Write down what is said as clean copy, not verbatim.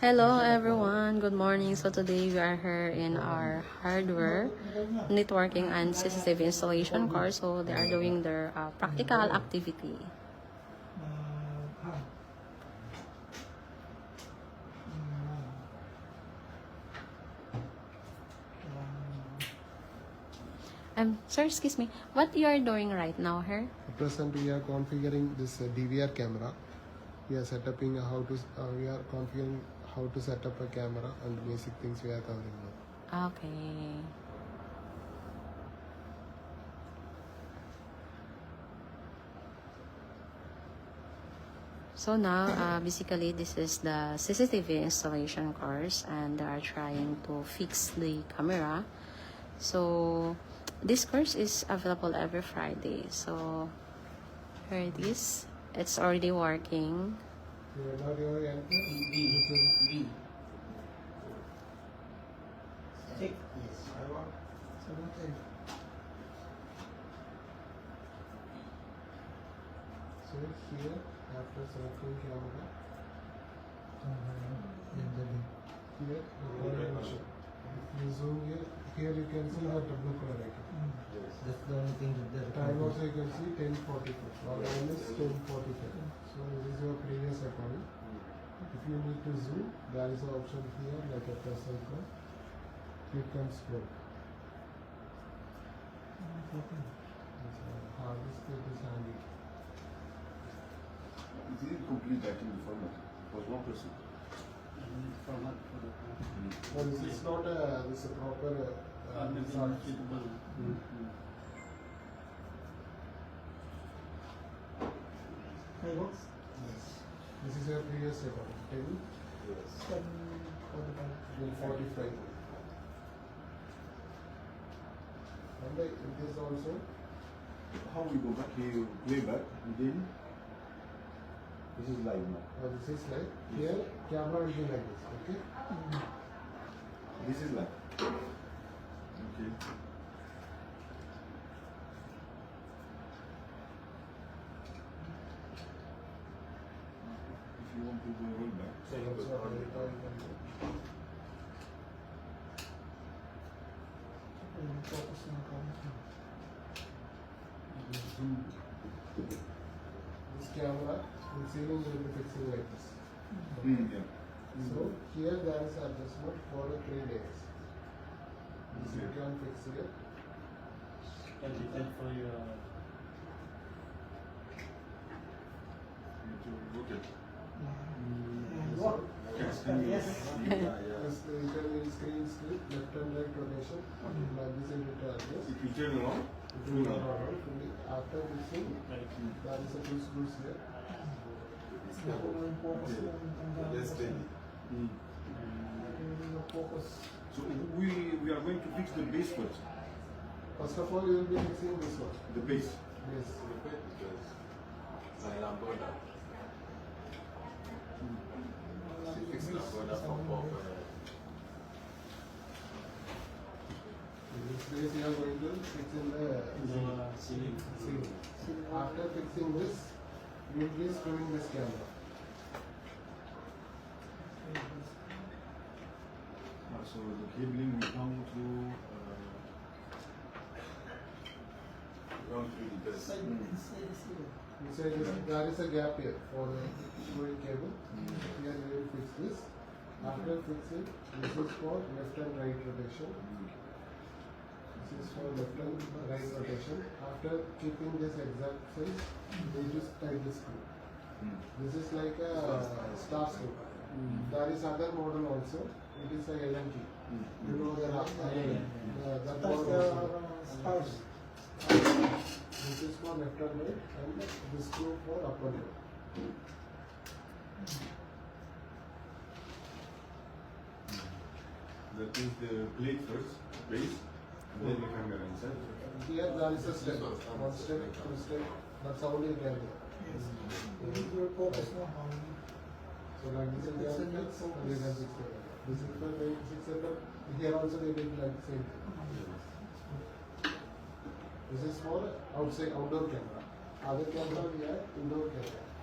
Hello everyone, good morning. So today we are here in our hardware, networking and CCTV installation course. So they are doing their practical activity. Sir, excuse me, what you are doing right now here? At present, we are configuring this DVR camera. We are setting we are configuring how to set up a camera and basic things we are covering now. Okay. So now, basically, this is the CCTV installation course, and they are trying to fix the camera. So this course is available every Friday. So here it is. It's already working. So here, after selecting camera, here you zoom here you can see the blue color icon. That's the only thing that there. Time also you can see 10:45 or minus 10:45. So this is your previous recording. If you need to zoom, there is an option here like a plus icon. Click and scroll. Harvest is handy. It didn't complete that in the format. It was 1%. But this is not this is a proper suitable. Yes. This is your previous recording. 10. Yes. 45. And this also. How we go back here, play back, and then this is live now. This is like here camera will be like this. Okay. This is live. Okay. If you want to go roll back, This camera, the ceiling will be fixing like this. yeah. So here there is adjustment for the 3 days. This you can fix here. Can be done for your. To rotate. Yes. This you can screen split, left and right rotation. Like this you need to adjust. If you turn around, If you turn around, after this thing, there is a 2 screws here. yes, steady. So we are going to fix the base first. First of all, you will be fixing this one. The base. Yes. This base you are going to fix in the Ceiling. ceiling. After fixing this, you will be screwing this camera. So the cabling will come through the base. Inside this, there is a gap here for the screwing cable. Here you will fix this. After fixing, this is for left and right rotation. This is for left and right rotation. After keeping this exact size, you just tight the screw. This is like a star screw. There is other model also. It is a L&T. You know the that model also. This is for left and right, and this screw for up and down. That is the plate first, base, and then the camera inside. Here there is a step. 1 step, 2 step. That's how you can do. So like this is the fix, and you can fix it. This is the way fix setup. Here also they did like the same thing. This is for outside outdoor camera. Other camera we have indoor camera.